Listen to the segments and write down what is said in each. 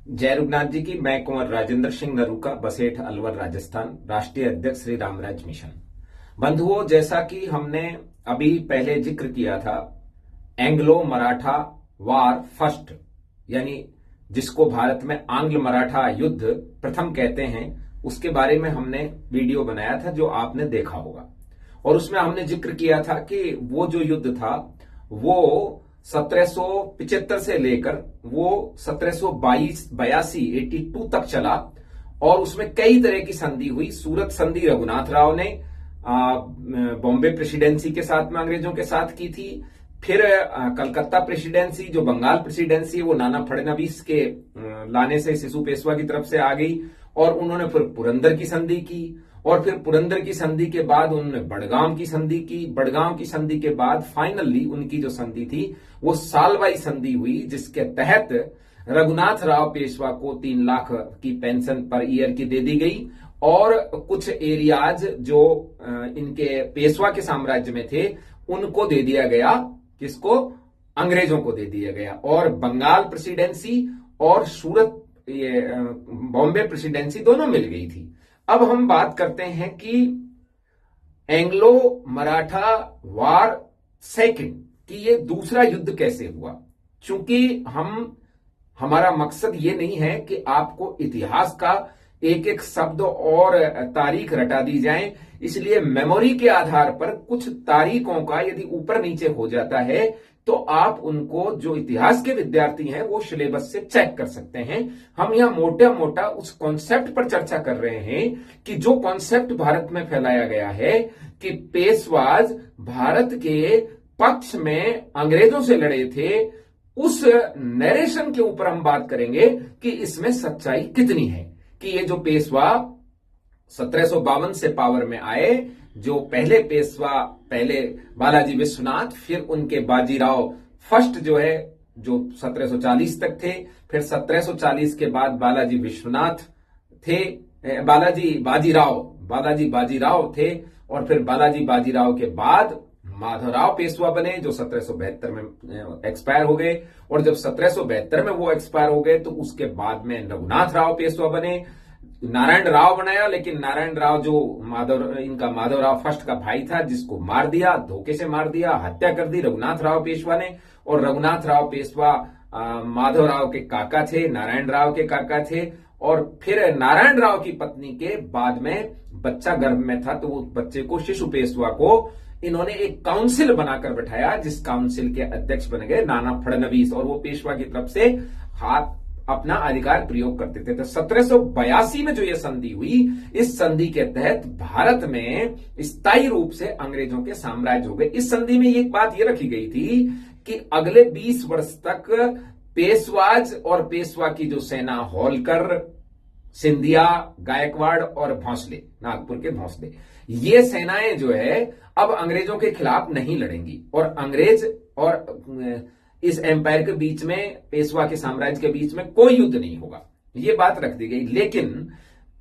जय रुगनाथ जी की। मैं कुंवर राजेंद्र सिंह नरूका, बसेठ अलवर, राजस्थान, राष्ट्रीय अध्यक्ष श्री रामराज मिशन। बंधुओं, जैसा कि हमने अभी पहले जिक्र किया था, एंग्लो मराठा वार फर्स्ट, यानी जिसको भारत में आंग्ल मराठा युद्ध प्रथम कहते हैं, उसके बारे में हमने वीडियो बनाया था जो आपने देखा होगा। और उसमें हमने जिक्र किया था कि वो जो युद्ध था वो 1775 से लेकर वो 1782 तक चला और उसमें कई तरह की संधि हुई। सूरत संधि रघुनाथ राव ने बॉम्बे प्रेसिडेंसी के साथ में अंग्रेजों के साथ की थी। फिर कलकत्ता प्रेसिडेंसी, जो बंगाल प्रेसिडेंसी है, वो नाना फडणवीस के लाने से सिसु पेशवा की तरफ से आ गई और उन्होंने फिर पुरंदर की संधि की। और फिर पुरंदर की संधि के बाद उन्होंने बड़गांव की संधि की। बड़गांव की संधि के बाद फाइनली उनकी जो संधि थी वो सालवाई संधि हुई, जिसके तहत रघुनाथ राव पेशवा को 3 लाख की पेंशन पर ईयर की दे दी गई और कुछ एरियाज जो इनके पेशवा के साम्राज्य में थे उनको दे दिया गया। किसको? अंग्रेजों को दे दिया गया। और बंगाल प्रेसिडेंसी और सूरत बॉम्बे प्रेसिडेंसी दोनों मिल गई थी। अब हम बात करते हैं कि एंग्लो मराठा वार सेकंड कि ये दूसरा युद्ध कैसे हुआ। चूंकि हमारा मकसद ये नहीं है कि आपको इतिहास का एक एक शब्द और तारीख रटा दी जाए, इसलिए मेमोरी के आधार पर कुछ तारीखों का यदि ऊपर नीचे हो जाता है तो आप उनको, जो इतिहास के विद्यार्थी हैं, वो सिलेबस से चेक कर सकते हैं। हम यहां मोटा मोटा उस कॉन्सेप्ट पर चर्चा कर रहे हैं कि जो कॉन्सेप्ट भारत में फैलाया गया है कि पेशवाज भारत के पक्ष में अंग्रेजों से लड़े थे, उस नरेशन के ऊपर हम बात करेंगे कि इसमें सच्चाई कितनी है। कि ये जो पेशवा 1752 से पावर में आए, जो पहले पेशवा, पहले बालाजी विश्वनाथ, फिर उनके बाजीराव फर्स्ट जो है, जो 1740 तक थे, फिर 1740 के बाद बालाजी विश्वनाथ थे, बालाजी बाजीराव थे, और फिर बालाजी बाजीराव के बाद माधवराव पेशवा बने जो 1772 में एक्सपायर हो गए। और जब 1772 में वो एक्सपायर हो गए तो उसके बाद में रघुनाथ राव पेशवा बने। नारायण राव बनाया, लेकिन नारायण राव जो माधवराव फर्स्ट का भाई था, जिसको मार दिया, धोखे से मार दिया, हत्या कर दी रघुनाथ राव पेशवा ने। और रघुनाथ राव पेशवा माधवराव के काका थे, नारायण राव के काका थे। और फिर नारायण राव की पत्नी के बाद में बच्चा गर्भ में था तो उस बच्चे को, शिशु पेशवा को, इन्होंने एक काउंसिल बनाकर बैठाया, जिस काउंसिल के अध्यक्ष बन गए नाना फडणवीस, और वो पेशवा की तरफ से अपना अधिकार प्रयोग करते थे। तो 1782 में जो ये संधि हुई, इस संधि के तहत भारत में स्थायी रूप से अंग्रेजों के साम्राज्य हो गए। इस संधि में एक बात ये रखी गई थी कि अगले 20 वर्ष तक पेशवाज और पेशवा की जो सेना, होलकर, सिंधिया, गायकवाड़ और भोंसले, नागपुर के भोंसले, ये सेनाएं जो है अब अंग्रेजों के खिलाफ नहीं लड़ेंगी और अंग्रेज और इस एम्पायर के बीच में, पेशवा के साम्राज्य के बीच में कोई युद्ध नहीं होगा, ये बात रख दी गई। लेकिन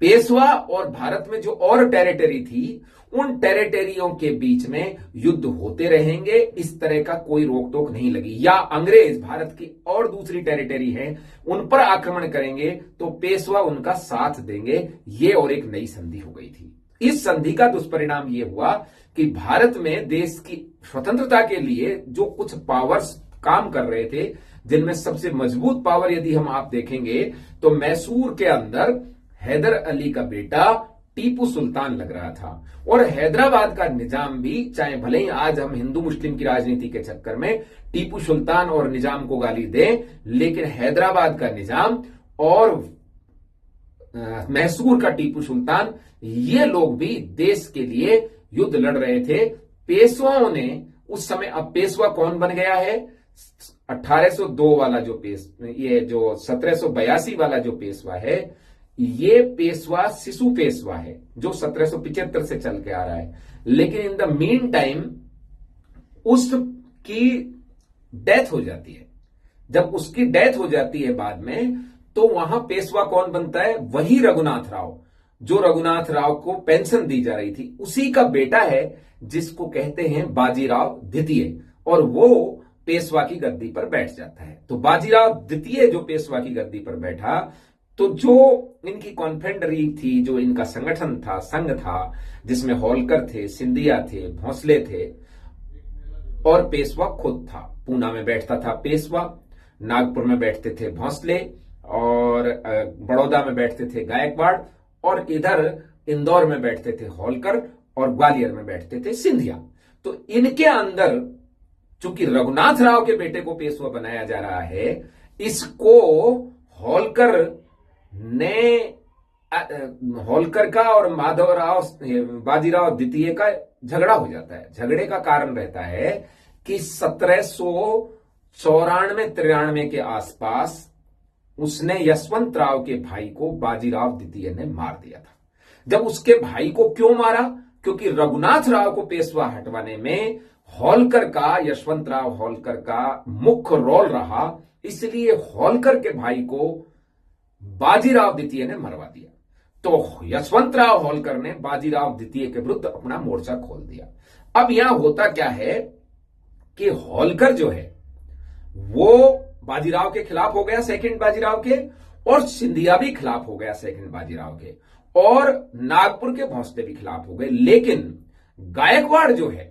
पेशवा और भारत में जो और टेरिटरी थी, उन टेरिटरियों के बीच में युद्ध होते रहेंगे, इस तरह का कोई रोक टोक नहीं लगी। या अंग्रेज भारत की और दूसरी टेरिटरी है उन पर आक्रमण करेंगे तो पेशवा उनका साथ देंगे, ये और एक नई संधि हो गई थी। इस संधि का दुष्परिणाम यह हुआ कि भारत में देश की स्वतंत्रता के लिए जो कुछ पावर्स काम कर रहे थे, जिनमें सबसे मजबूत पावर यदि आप देखेंगे तो मैसूर के अंदर हैदर अली का बेटा टीपू सुल्तान लग रहा था। और हैदराबाद का निजाम भी, चाहे भले ही आज हम हिंदू मुस्लिम की राजनीति के चक्कर में टीपू सुल्तान और निजाम को गाली दें, लेकिन हैदराबाद का निजाम और मैसूर का टीपू सुल्तान, ये लोग भी देश के लिए युद्ध लड़ रहे थे। पेशवाओं ने उस समय, अब पेशवा कौन बन गया है? 1802 वाला जो ये जो 1782 वाला जो पेशवा है, ये पेशवा सिसु पेशवा है जो 1775 से चल के आ रहा है। लेकिन इन द मीन टाइम उसकी डेथ हो जाती है। जब उसकी डेथ हो जाती है बाद में, तो वहां पेशवा कौन बनता है? वही रघुनाथ राव, जो रघुनाथ राव को पेंशन दी जा रही थी, उसी का बेटा है, जिसको कहते हैं बाजीराव द्वितीय। और वो पेशवा की गद्दी पर बैठ जाता है। तो बाजीराव द्वितीय जो पेशवा की गद्दी पर बैठा, तो जो इनकी कॉन्फेडरी थी, जो इनका संगठन था, संघ था, जिसमें होलकर थे, सिंधिया थे, भोंसले थे और पेशवा खुद था। पूना में बैठता था पेशवा, नागपुर में बैठते थे भोंसले और बड़ौदा में बैठते थे गायकवाड़ और इधर इंदौर में बैठते थे होलकर और ग्वालियर में बैठते थे सिंधिया। तो इनके अंदर चूंकि रघुनाथ राव के बेटे को पेशवा बनाया जा रहा है, इसको होलकर ने होलकर का और माधवराव बाजीराव द्वितीय का झगड़ा हो जाता है। झगड़े का कारण रहता है कि 1794-93 के आसपास उसने यशवंत राव के भाई को बाजीराव द्वितीय ने मार दिया था। जब उसके भाई को क्यों मारा? क्योंकि रघुनाथ राव को पेशवा हटवाने में होलकर का, यशवंत राव होलकर का मुख्य रोल रहा, इसलिए होलकर के भाई को बाजीराव द्वितीय ने मरवा दिया। तो यशवंत राव होलकर ने बाजीराव द्वितीय के विरुद्ध अपना मोर्चा खोल दिया। अब यहां होता क्या है कि होलकर जो है वो बाजीराव के खिलाफ हो गया, सेकंड बाजीराव के, और सिंधिया भी खिलाफ हो गया सेकंड बाजीराव के, और नागपुर के भोंसले भी खिलाफ हो गए। लेकिन गायकवाड़ जो है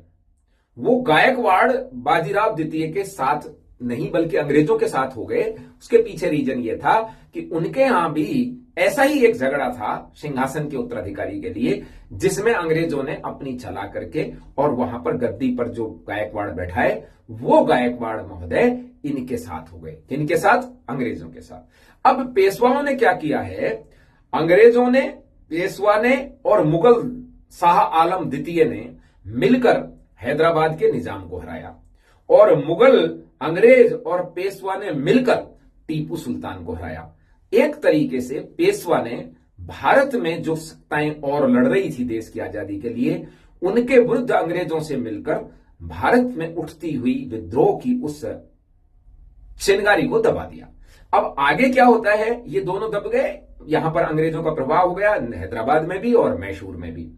वो गायकवाड़ बाजीराव द्वितीय के साथ नहीं बल्कि अंग्रेजों के साथ हो गए। उसके पीछे रीजन ये था कि उनके यहां भी ऐसा ही एक झगड़ा था सिंहासन के उत्तराधिकारी के लिए, जिसमें अंग्रेजों ने अपनी चला करके और वहां पर गद्दी पर जो गायकवाड़ बैठाए वो गायकवाड़ महोदय इनके साथ हो गए। इनके साथ, अंग्रेजों के साथ। अब पेशवाओं ने क्या किया है, अंग्रेजों ने, पेशवा ने और मुगल शाह आलम द्वितीय ने मिलकर हैदराबाद के निजाम को हराया, और मुगल, अंग्रेज और पेशवा ने मिलकर टीपू सुल्तान को हराया। एक तरीके से पेशवा ने भारत में जो सत्ताएं और लड़ रही थी देश की आजादी के लिए, उनके विरुद्ध अंग्रेजों से मिलकर भारत में उठती हुई विद्रोह की उस चिंगारी को दबा दिया। अब आगे क्या होता है, ये दोनों दब गए, यहां पर अंग्रेजों का प्रभाव हो गया हैदराबाद में भी और मैसूर में भी।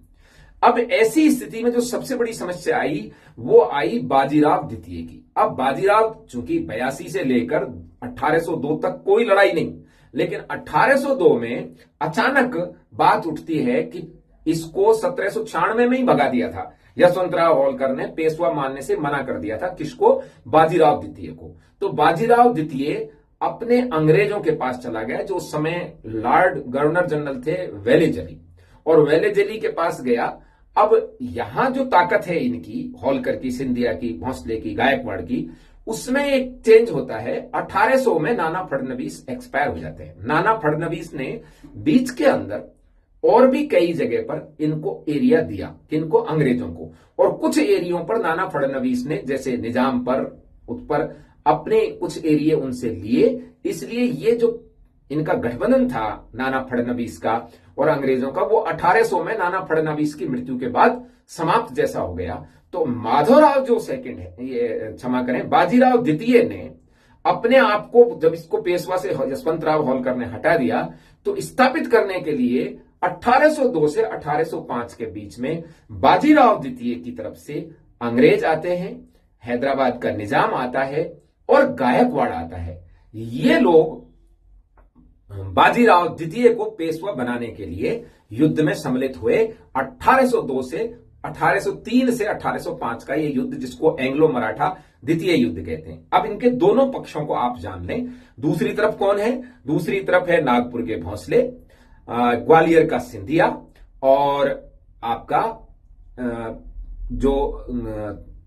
अब ऐसी स्थिति में जो सबसे बड़ी समस्या आई वो आई बाजीराव द्वितीय की। अब बाजीराव चूंकि 82 से लेकर 1802 तक कोई लड़ाई नहीं, लेकिन 1802 में अचानक बात उठती है कि इसको 1796 में ही भगा दिया था। यशवंतराव होलकर ने पेशवा मानने से मना कर दिया था, किसको? बाजीराव द्वितीय को। तो बाजीराव द्वितीय अपने अंग्रेजों के पास चला गया, जो उस समय लॉर्ड गवर्नर जनरल थे वेलेजली, और वेलेजली के पास गया। अब यहां जो ताकत है इनकी, होलकर की, सिंधिया की, भोंसले की, गायकवाड़ की, उसमें एक चेंज होता है। 1800 में नाना फडणवीस एक्सपायर हो जाते हैं। नाना फडणवीस ने बीच के अंदर और भी कई जगह पर इनको एरिया दिया, किनको? अंग्रेजों को। और कुछ एरियो पर नाना फडणवीस ने, जैसे निजाम पर, उस पर अपने कुछ एरिया उनसे लिए। इसलिए ये जो इनका गठबंधन था नाना फडणवीस का और अंग्रेजों का, वो 1800 में नाना फडणवीस की मृत्यु के बाद समाप्त जैसा हो गया। तो माधवराव जो सेकंड है, ये क्षमा करें, बाजीराव द्वितीय ने अपने आप को, जब इसको पेशवा से यशवंतराव होलकर ने हटा दिया, तो स्थापित करने के लिए 1802 से 1805 के बीच में बाजीराव द्वितीय की तरफ से अंग्रेज आते हैं, हैदराबाद का निजाम आता है और गायकवाड़ आता है। ये लोग बाजीराव द्वितीय को पेशवा बनाने के लिए युद्ध में सम्मिलित हुए। 1802 से 1803 से 1805 का ये युद्ध, जिसको एंग्लो मराठा द्वितीय युद्ध कहते हैं। अब इनके दोनों पक्षों को आप जान लें। दूसरी तरफ कौन है? दूसरी तरफ है नागपुर के भोंसले, ग्वालियर का सिंधिया, और आपका जो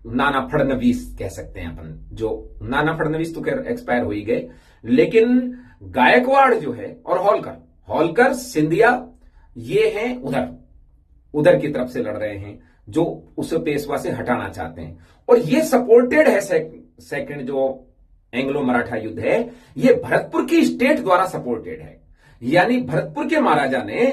नाना फडणवीस कह सकते हैं अपन, जो नाना फडणवीस तो खैर एक्सपायर हो ही गए, लेकिन गायकवाड़ जो है और होलकर, सिंधिया, ये हैं उधर की तरफ से लड़ रहे हैं, जो उस पेशवा से हटाना चाहते हैं। और ये सपोर्टेड है, सेकंड जो एंग्लो मराठा युद्ध है, ये भरतपुर की स्टेट द्वारा सपोर्टेड है। यानी भरतपुर के महाराजा ने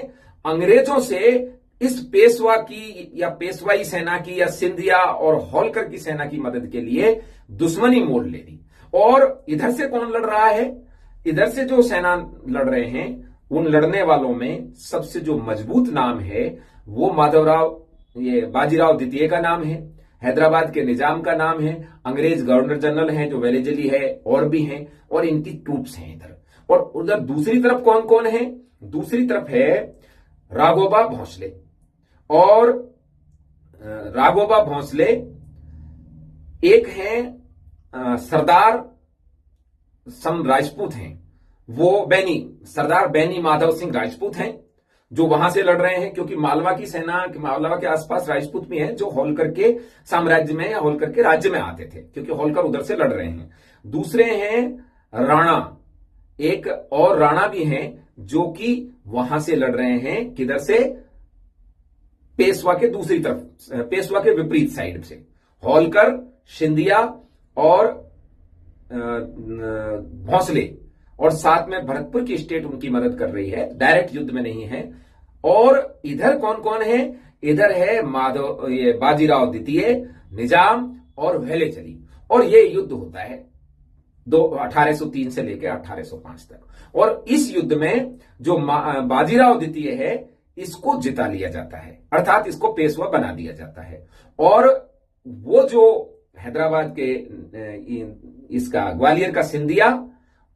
अंग्रेजों से इस पेशवा की या पेशवाई सेना की या सिंधिया और होलकर की सेना की मदद के लिए दुश्मनी मोड़ ले ली। और इधर से कौन लड़ रहा है? इधर से जो सेना लड़ रहे हैं, उन लड़ने वालों में सबसे जो मजबूत नाम है वो माधवराव, ये बाजीराव द्वितीय का नाम है। हैदराबाद के निजाम का नाम है, अंग्रेज गवर्नर जनरल हैं जो वेलेजली है, और भी हैं, और इनकी ट्रूप्स हैं इधर। और उधर दूसरी तरफ कौन कौन है? दूसरी तरफ है राघोबा भोंसले। और राघोबा भोंसले एक हैं सरदार सम राजपूत हैं, वो सरदार बैनी माधव सिंह राजपूत हैं जो वहां से लड़ रहे हैं, क्योंकि मालवा की सेना, मालवा के आसपास राजपूत भी हैं जो होलकर के साम्राज्य में या होलकर के राज्य में आते थे, क्योंकि होलकर उधर से लड़ रहे हैं। दूसरे हैं राणा, एक और राणा भी हैं जो कि वहां से लड़ रहे हैं, किधर से? पेशवा के दूसरी तरफ, पेशवा के विपरीत साइड से। होलकर, सिंधिया और भोंसले, और साथ में भरतपुर की स्टेट उनकी मदद कर रही है, डायरेक्ट युद्ध में नहीं है। और इधर कौन कौन है? इधर है ये बाजीराव द्वितीय, निजाम और वेलेजली। और ये युद्ध होता है 1803 से लेकर 1805 तक। और इस युद्ध में जो बाजीराव द्वितीय है इसको जिता लिया जाता है, अर्थात इसको पेशवा बना दिया जाता है। और वो जो हैदराबाद के इसका ग्वालियर का सिंधिया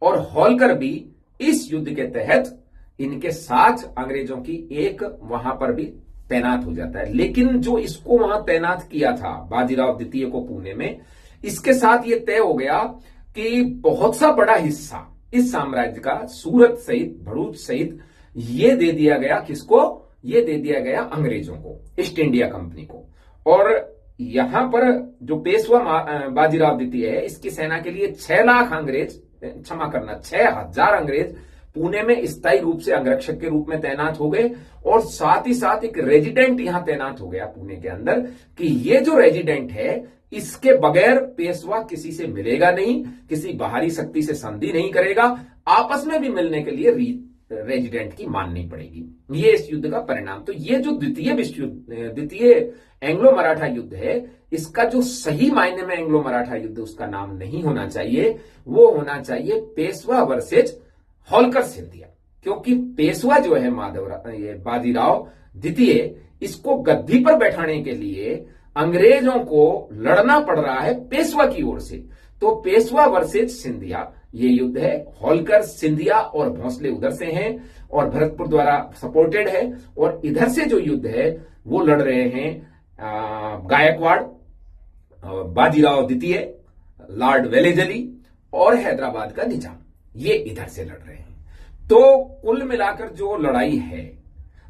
और होलकर भी इस युद्ध के तहत इनके साथ अंग्रेजों की एक वहां पर भी तैनात हो जाता है। लेकिन जो इसको वहां तैनात किया था बाजीराव द्वितीय को पुणे में, इसके साथ यह तय हो गया कि बहुत सा बड़ा हिस्सा इस साम्राज्य का सूरत सहित, भरूच सहित, ये दे दिया गया किसको? ये दे दिया गया अंग्रेजों को, ईस्ट इंडिया कंपनी को। और यहां पर जो पेशवा बाजीराव द्वितीय है, इसकी सेना के लिए 6 लाख अंग्रेज, क्षमा करना 6000 अंग्रेज पुणे में स्थायी रूप से अंगरक्षक के रूप में तैनात हो गए। और साथ ही साथ एक रेजिडेंट यहां तैनात हो गया पुणे के अंदर, कि ये जो रेजिडेंट है इसके बगैर पेशवा किसी से मिलेगा नहीं, किसी बाहरी शक्ति से संधि नहीं करेगा, आपस में भी मिलने के लिए रेजिडेंट की माननी पड़ेगी। ये इस युद्ध का परिणाम। तो ये जो द्वितीय एंग्लो मराठा युद्ध है, इसका जो सही मायने में एंग्लो मराठा युद्ध उसका नाम नहीं होना चाहिए, वो होना चाहिए पेशवा वर्सेज होलकर सिंधिया। क्योंकि पेशवा जो है बाजीराव द्वितीय, इसको गद्दी पर बैठाने के लिए अंग्रेजों को लड़ना पड़ रहा है पेशवा की ओर से। तो पेशवा वर्सेज सिंधिया ये युद्ध है। होलकर, सिंधिया और भोंसले उधर से हैं और भरतपुर द्वारा सपोर्टेड है। और इधर से जो युद्ध है वो लड़ रहे हैं गायकवाड़, बाजीराव द्वितीय, लॉर्ड वेलेजली और हैदराबाद का निजाम, ये इधर से लड़ रहे हैं। तो कुल मिलाकर जो लड़ाई है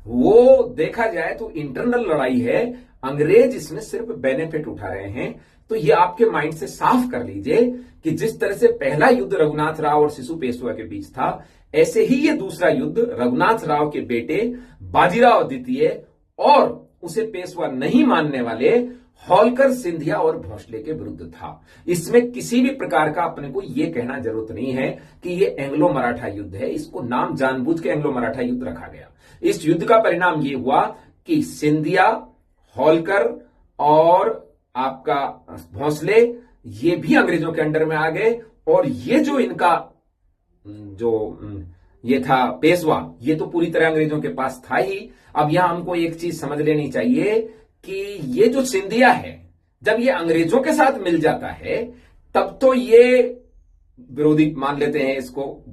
वो देखा जाए तो इंटरनल लड़ाई है, अंग्रेज इसमें सिर्फ बेनिफिट उठा रहे हैं। तो ये आपके माइंड से साफ कर लीजिए कि जिस तरह से पहला युद्ध रघुनाथ राव और सिसु पेशवा के बीच था, ऐसे ही ये दूसरा युद्ध रघुनाथ राव के बेटे बाजीराव द्वितीय और उसे पेशवा नहीं मानने वाले होलकर, सिंधिया और भोंसले के विरुद्ध था। इसमें किसी भी प्रकार का अपने को यह कहना जरूरत नहीं है कि यह एंग्लो मराठा युद्ध है। इसको नाम जानबूझ के एंग्लो मराठा युद्ध रखा गया। इस युद्ध का परिणाम यह हुआ कि सिंधिया, होलकर और आपका भोंसले ये भी अंग्रेजों के अंडर में आ गए। और ये जो इनका ये था पेशवा, ये तो पूरी तरह अंग्रेजों के पास था ही। अब यहां हमको एक चीज समझ लेनी चाहिए कि ये जो सिंधिया है, जब ये अंग्रेजों के साथ मिल जाता है तब तो ये विरोधी मान लेते हैं, इसको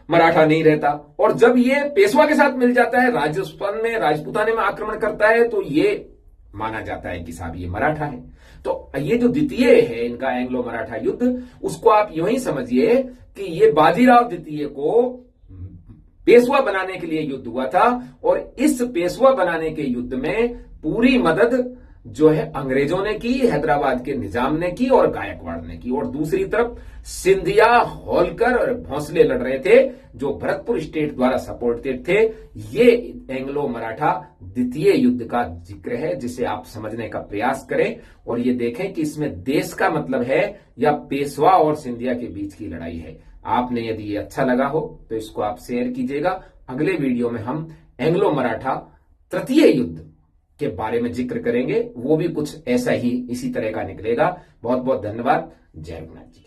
मराठा नहीं रहता। और जब ये पेशवा के साथ मिल जाता है, राजपुताने में आक्रमण करता है, तो ये माना जाता है कि साहब ये मराठा है। तो ये जो द्वितीय है इनका एंग्लो मराठा युद्ध, उसको आप यूं ही समझिए कि ये बाजीराव द्वितीय को पेशवा बनाने के लिए युद्ध हुआ था। और इस पेशवा बनाने के युद्ध में पूरी मदद जो है अंग्रेजों ने की, हैदराबाद के निजाम ने की और गायकवाड़ ने की। और दूसरी तरफ सिंधिया, होलकर और भोंसले लड़ रहे थे जो भरतपुर स्टेट द्वारा सपोर्टेड थे। ये एंग्लो मराठा द्वितीय युद्ध का जिक्र है, जिसे आप समझने का प्रयास करें और ये देखें कि इसमें देश का मतलब है या पेशवा और सिंधिया के बीच की लड़ाई है। आपने यदि ये अच्छा लगा हो तो इसको आप शेयर कीजिएगा। अगले वीडियो में हम एंग्लो मराठा तृतीय युद्ध के बारे में जिक्र करेंगे, वो भी कुछ ऐसा ही इसी तरह का निकलेगा। बहुत बहुत धन्यवाद। जय रघुनाथ जी।